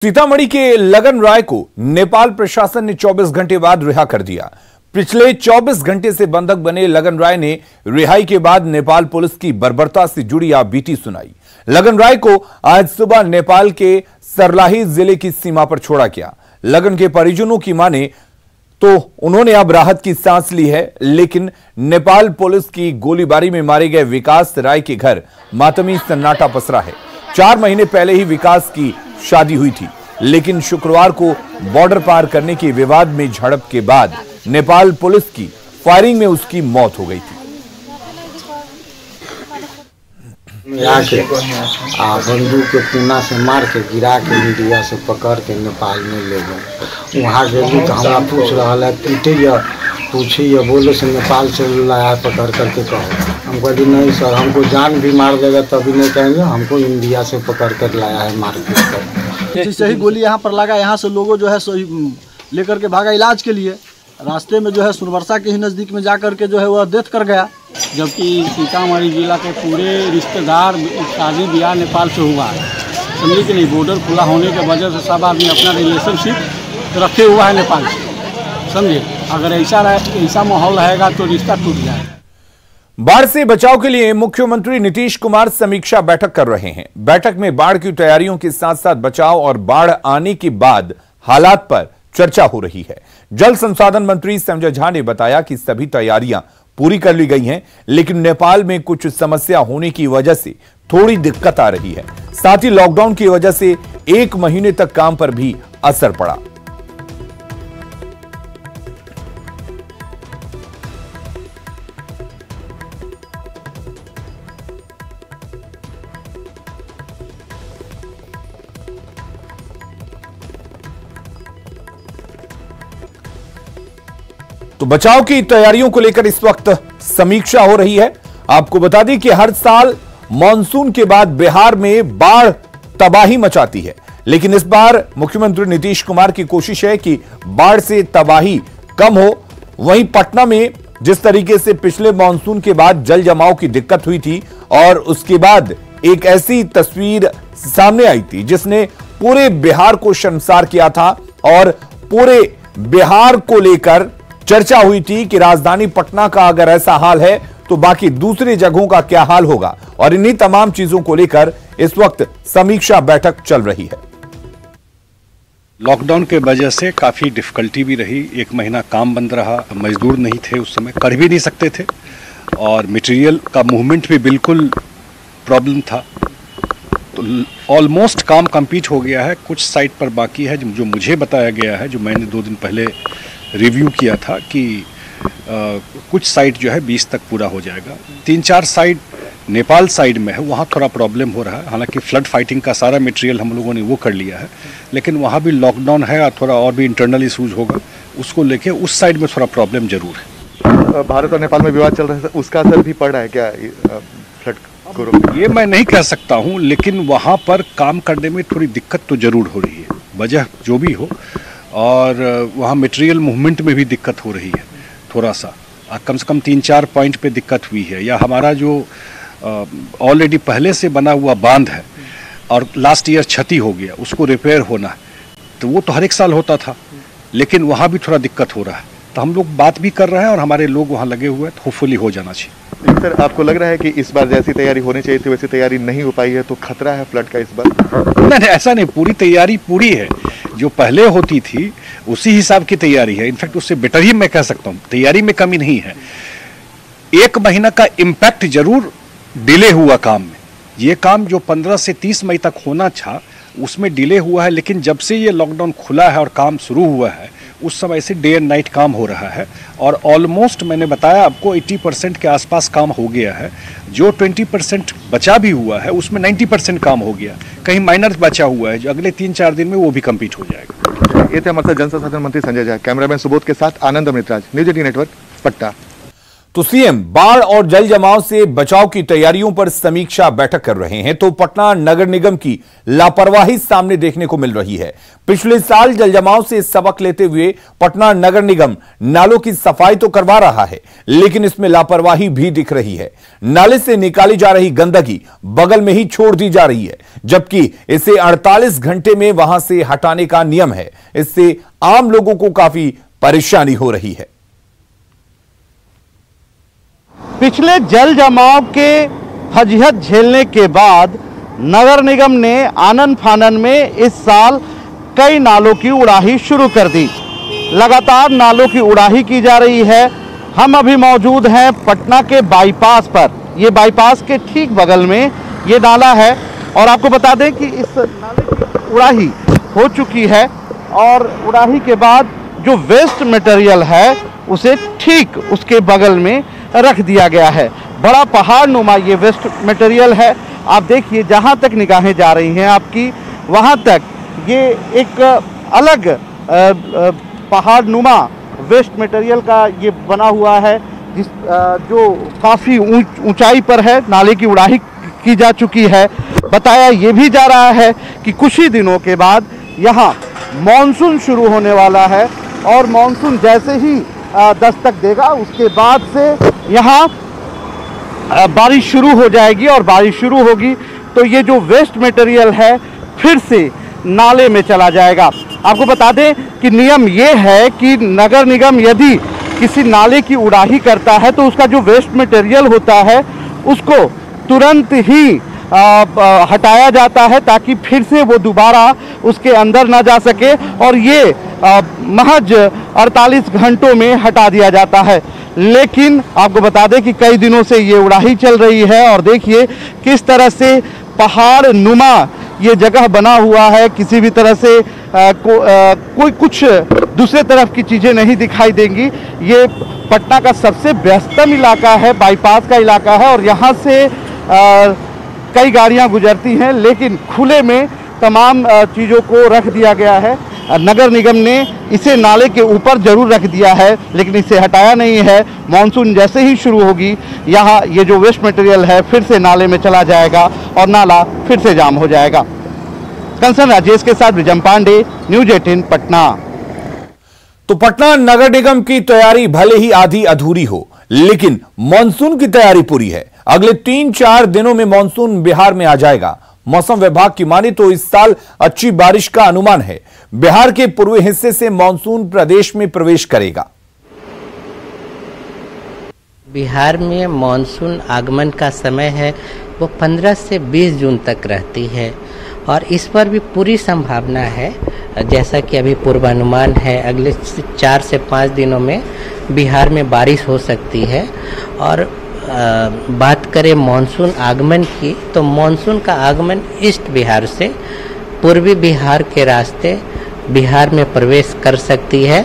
सीतामढ़ी के लगन राय को नेपाल प्रशासन ने 24 घंटे बाद रिहा कर दिया। पिछले 24 घंटे से बंधक बने लगन राय ने रिहाई के बाद नेपाल पुलिस की बर्बरता से जुड़ी आप बीती सुनाई। लगन राय को आज सुबह नेपाल के सर्लाही जिले की सीमा पर छोड़ा गया। लगन के परिजनों की माने तो उन्होंने अब राहत की सांस ली है, लेकिन नेपाल पुलिस की गोलीबारी में मारे गए विकास राय के घर मातमी सन्नाटा पसरा है। 4 महीने पहले ही विकास की शादी हुई थी, लेकिन शुक्रवार को बॉर्डर पार करने के विवाद में झड़प के बाद नेपाल पुलिस की फायरिंग में उसकी मौत हो गई थी। बंदूक के पुना से मार के गिरा के इंडिया से पकड़ के नेपाल में ले गए। वहाँ गए तो हमारा पूछ रहा है पीटे पूछिए बोले से नेपाल से लाया पकड़ करके कहो। हम कहते नहीं सर, हमको जान भी मार देगा तभी नहीं कहेंगे, हमको इंडिया से पकड़ कर लाया है मार्केट कर। जैसे ही गोली यहाँ पर लगा, यहाँ से लोगों जो है लेकर के भागा इलाज के लिए। रास्ते में जो है सुरवर्षा के ही नज़दीक में जाकर के जो है वह डेथ कर गया। जबकि सीतामढ़ी जिला के पूरे रिश्तेदार शादी ब्याह नेपाल से हुआ है, समझिए कि नहीं। बॉर्डर खुला होने की वजह से सब आदमी अपना रिलेशनशिप रखे हुआ है नेपाल से, समझिए। अगर ऐसा माहौल रहेगा तो रिश्ता टूट जाएगा। बाढ़ से बचाव के लिए मुख्यमंत्री नीतीश कुमार समीक्षा बैठक कर रहे हैं। बैठक में बाढ़ की तैयारियों के साथ साथ बचाव और बाढ़ आने के बाद हालात पर चर्चा हो रही है। जल संसाधन मंत्री संजय झा ने बताया कि सभी तैयारियां पूरी कर ली गई हैं, लेकिन नेपाल में कुछ समस्या होने की वजह से थोड़ी दिक्कत आ रही है। साथ ही लॉकडाउन की वजह से 1 महीने तक काम पर भी असर पड़ा। तो बचाव की तैयारियों को लेकर इस वक्त समीक्षा हो रही है। आपको बता दें कि हर साल मॉनसून के बाद बिहार में बाढ़ तबाही मचाती है, लेकिन इस बार मुख्यमंत्री नीतीश कुमार की कोशिश है कि बाढ़ से तबाही कम हो। वहीं पटना में जिस तरीके से पिछले मॉनसून के बाद जल जमाव की दिक्कत हुई थी और उसके बाद एक ऐसी तस्वीर सामने आई थी जिसने पूरे बिहार को शर्मसार किया था और पूरे बिहार को लेकर चर्चा हुई थी कि राजधानी पटना का अगर ऐसा हाल है तो बाकी दूसरी जगहों का क्या हाल होगा। और इन्हीं तमाम चीजों को लेकर इस वक्त समीक्षा बैठक चल रही है। लॉकडाउन के वजह से काफ़ी डिफ़िकल्टी भी रही। 1 महीना काम बंद रहा, मजदूर नहीं थे, उस समय कर भी नहीं सकते थे और मटेरियल का मूवमेंट भी बिल्कुल प्रॉब्लम था। तो ऑलमोस्ट काम कंप्लीट हो गया है। कुछ साइट पर बाकी है जो मुझे बताया गया है, जो मैंने 2 दिन पहले रिव्यू किया था कि कुछ साइट जो है 20 तक पूरा हो जाएगा। 3-4 साइट नेपाल साइड में है, वहाँ थोड़ा प्रॉब्लम हो रहा है। हालांकि फ्लड फाइटिंग का सारा मटेरियल हम लोगों ने वो कर लिया है, लेकिन वहाँ भी लॉकडाउन है और थोड़ा और भी इंटरनल इशूज़ होगा, उसको लेके उस साइड में थोड़ा प्रॉब्लम जरूर है। भारत और नेपाल में विवाद चल रहा है, उसका असर भी पड़ रहा है क्या फ्लड को? ये मैं नहीं कह सकता हूँ, लेकिन वहाँ पर काम करने में थोड़ी दिक्कत तो जरूर हो रही है, वजह जो भी हो। और वहाँ मटेरियल मूवमेंट में भी दिक्कत हो रही है थोड़ा सा। कम से कम 3-4 पॉइंट पे दिक्कत हुई है। या हमारा जो ऑलरेडी पहले से बना हुआ बांध है और लास्ट ईयर क्षति हो गया, उसको रिपेयर होना है, तो वो तो हर एक साल होता था, लेकिन वहाँ भी थोड़ा दिक्कत हो रहा है। तो हम लोग बात भी कर रहे हैं और हमारे लोग वहाँ लगे हुए हैं, तो होपफुली हो जाना चाहिए। सर, आपको लग रहा है कि इस बार जैसी तैयारी होनी चाहिए थी वैसी तैयारी नहीं हो पाई है, तो खतरा है फ्लड का इस बार? नहीं, ऐसा नहीं, पूरी तैयारी पूरी है। जो पहले होती थी उसी हिसाब की तैयारी है। इनफैक्ट उससे बेटर ही मैं कह सकता हूँ, तैयारी में कमी नहीं है। 1 महीना का इम्पैक्ट जरूर डिले हुआ काम में। ये काम जो 15 से 30 मई तक होना था उसमें डिले हुआ है, लेकिन जब से ये लॉकडाउन खुला है और काम शुरू हुआ है, उस समय से डे एंड नाइट काम हो रहा है और ऑलमोस्ट मैंने बताया आपको 80% के आसपास काम हो गया है। जो 20% बचा भी हुआ है उसमें 90% काम हो गया। कहीं माइनर बचा हुआ है जो अगले 3-4 दिन में वो भी कंप्लीट हो जाएगा। ये थे हमारे साथ जल संसाधन मंत्री संजय झा। कैमरामैन सुबोध के साथ आनंद अमृतराज, न्यूज 18 नेटवर्क, पटना। तो सीएम बाढ़ और जल जमाव से बचाव की तैयारियों पर समीक्षा बैठक कर रहे हैं, तो पटना नगर निगम की लापरवाही सामने देखने को मिल रही है। पिछले साल जल जमाव से सबक लेते हुए पटना नगर निगम नालों की सफाई तो करवा रहा है, लेकिन इसमें लापरवाही भी दिख रही है। नाले से निकाली जा रही गंदगी बगल में ही छोड़ दी जा रही है, जबकि इसे 48 घंटे में वहां से हटाने का नियम है। इससे आम लोगों को काफी परेशानी हो रही है। पिछले जल जमाव के फजीहत झेलने के बाद नगर निगम ने आनन फानन में इस साल कई नालों की उड़ाही शुरू कर दी। लगातार नालों की उड़ाही की जा रही है। हम अभी मौजूद हैं पटना के बाईपास पर। ये बाईपास के ठीक बगल में ये नाला है और आपको बता दें कि इस नाले की उड़ाही हो चुकी है और उड़ाही के बाद जो वेस्ट मटेरियल है उसे ठीक उसके बगल में रख दिया गया है। बड़ा पहाड़ नुमा ये वेस्ट मटेरियल है। आप देखिए जहाँ तक निगाहें जा रही हैं आपकी, वहाँ तक ये एक अलग पहाड़ नुमा वेस्ट मटेरियल का ये बना हुआ है, जो काफ़ी ऊंचाई पर है। नाले की उड़ाही की जा चुकी है। बताया ये भी जा रहा है कि कुछ ही दिनों के बाद यहाँ मानसून शुरू होने वाला है और मानसून जैसे ही दस्तक देगा उसके बाद से यहाँ बारिश शुरू हो जाएगी और बारिश शुरू होगी तो ये जो वेस्ट मटेरियल है फिर से नाले में चला जाएगा। आपको बता दें कि नियम ये है कि नगर निगम यदि किसी नाले की उड़ाही करता है तो उसका जो वेस्ट मटेरियल होता है उसको तुरंत ही हटाया जाता है ताकि फिर से वो दोबारा उसके अंदर ना जा सके और ये महज 48 घंटों में हटा दिया जाता है। लेकिन आपको बता दें कि कई दिनों से ये उड़ाही चल रही है और देखिए किस तरह से पहाड़ नुमा ये जगह बना हुआ है। किसी भी तरह से कोई कुछ दूसरे तरफ की चीज़ें नहीं दिखाई देंगी। ये पटना का सबसे व्यस्तम इलाका है, बाईपास का इलाका है और यहाँ से कई गाड़ियाँ गुजरती हैं, लेकिन खुले में तमाम चीज़ों को रख दिया गया है। नगर निगम ने इसे नाले के ऊपर जरूर रख दिया है लेकिन इसे हटाया नहीं है। मानसून जैसे ही शुरू होगी यहाँ ये जो वेस्ट मटेरियल है फिर से नाले में चला जाएगा और नाला फिर से जाम हो जाएगा। कंसर्न राजेश के साथ विजम पांडे, न्यूज 18 पटना। तो पटना नगर निगम की तैयारी भले ही आधी अधूरी हो, लेकिन मानसून की तैयारी पूरी है। अगले 3-4 दिनों में मानसून बिहार में आ जाएगा। मौसम विभाग की माने तो इस साल अच्छी बारिश का अनुमान है। बिहार के पूर्वी हिस्से से मानसून प्रदेश में प्रवेश करेगा। बिहार में मानसून आगमन का समय है वो 15 से 20 जून तक रहती है और इस पर भी पूरी संभावना है। जैसा कि अभी पूर्वानुमान है अगले 4 से 5 दिनों में बिहार में बारिश हो सकती है। और बात करें मानसून आगमन की तो मानसून का आगमन ईस्ट बिहार से पूर्वी बिहार के रास्ते बिहार में प्रवेश कर सकती है।